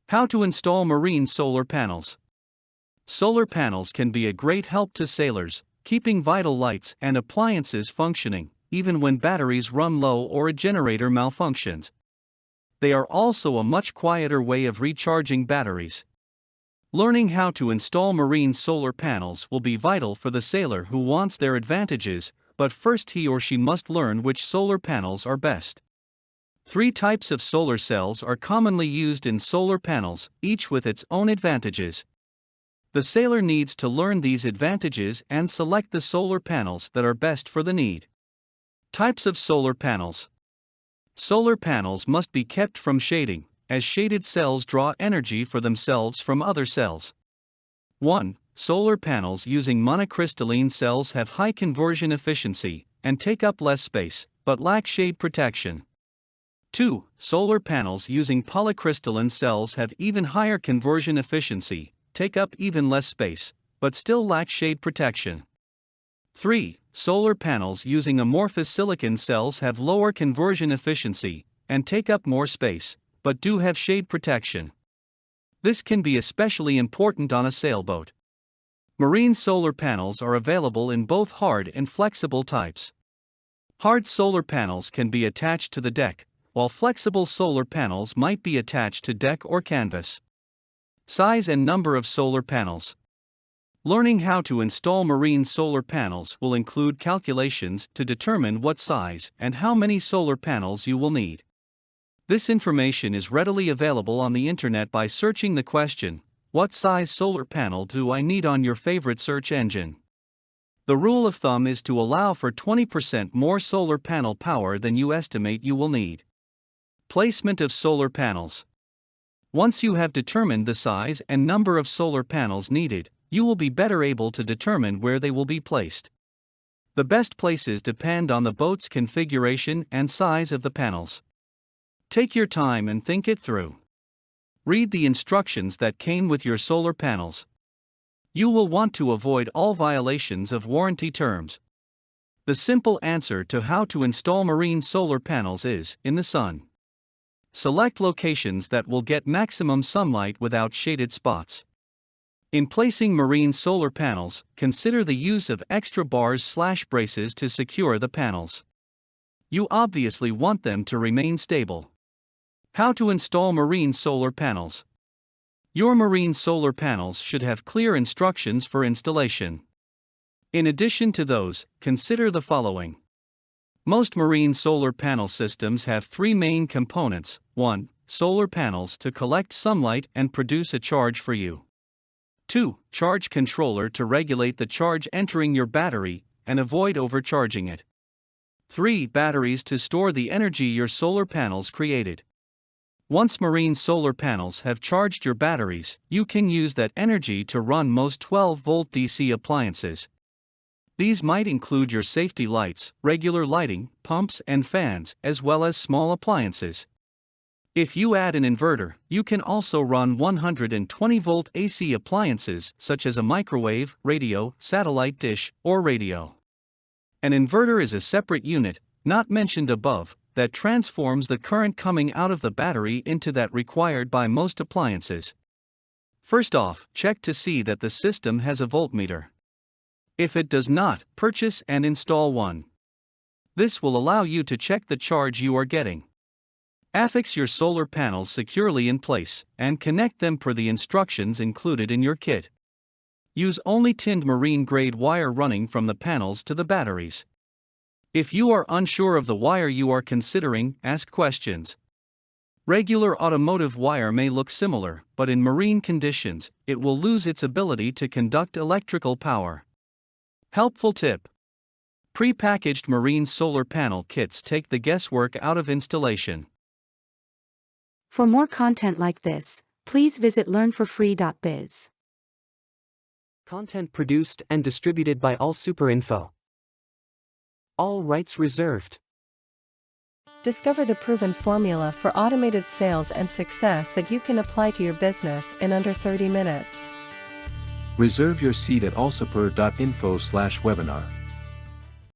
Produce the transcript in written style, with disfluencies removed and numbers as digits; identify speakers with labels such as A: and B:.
A: How to install marine solar panels. Solar panels can be a great help to sailors, keeping vital lights and appliances functioning, even when batteries run low or a generator malfunctions. They are also a much quieter way of recharging batteries. Learning how to install marine solar panels will be vital for the sailor who wants their advantages, but first he or she must learn which solar panels are best. 3 types of solar cells are commonly used in solar panels, each with its own advantages. The sailor needs to learn these advantages and select the solar panels that are best for the need. Types of solar panels. Solar panels must be kept from shading, as shaded cells draw energy for themselves from other cells. 1. Solar panels using monocrystalline cells have high conversion efficiency and take up less space, but lack shade protection. 2. Solar panels using polycrystalline cells have even higher conversion efficiency, take up even less space, but still lack shade protection. 3. Solar panels using amorphous silicon cells have lower conversion efficiency and take up more space, but do have shade protection. This can be especially important on a sailboat. Marine solar panels are available in both hard and flexible types. Hard solar panels can be attached to the deck, while flexible solar panels might be attached to deck or canvas. Size and number of solar panels. Learning how to install marine solar panels will include calculations to determine what size and how many solar panels you will need. This information is readily available on the internet by searching the question, "What size solar panel do I need?" on your favorite search engine. The rule of thumb is to allow for 20% more solar panel power than you estimate you will need. Placement of solar panels. Once you have determined the size and number of solar panels needed, you will be better able to determine where they will be placed. The best places depend on the boat's configuration and size of the panels. Take your time and think it through. Read the instructions that came with your solar panels. You will want to avoid all violations of warranty terms. The simple answer to how to install marine solar panels is in the sun. Select locations that will get maximum sunlight without shaded spots. In placing marine solar panels, consider the use of extra bars/braces to secure the panels. You obviously want them to remain stable. How to install marine solar panels. Your marine solar panels should have clear instructions for installation. In addition to those, consider the following. Most marine solar panel systems have 3 main components. 1. Solar panels to collect sunlight and produce a charge for you. 2. Charge controller to regulate the charge entering your battery and avoid overcharging it. 3. Batteries to store the energy your solar panels created. Once marine solar panels have charged your batteries, you can use that energy to run most 12-volt DC appliances. These might include your safety lights, regular lighting, pumps and fans, as well as small appliances. If you add an inverter, you can also run 120-volt AC appliances such as a microwave, radio, satellite dish, or radio. An inverter is a separate unit, not mentioned above, that transforms the current coming out of the battery into that required by most appliances. First off, check to see that the system has a voltmeter. If it does not, purchase and install one. This will allow you to check the charge you are getting. Affix your solar panels securely in place, and connect them per the instructions included in your kit. Use only tinned marine-grade wire running from the panels to the batteries. If you are unsure of the wire you are considering, ask questions. Regular automotive wire may look similar, but in marine conditions, it will lose its ability to conduct electrical power. Helpful tip. Pre-packaged marine solar panel kits take the guesswork out of installation.
B: For more content like this, please visit learnforfree.biz.
C: Content produced and distributed by AllSuperInfo. All rights reserved.
D: Discover the proven formula for automated sales and success that you can apply to your business in under 30 minutes.
E: Reserve your seat at allsuper.info/webinar.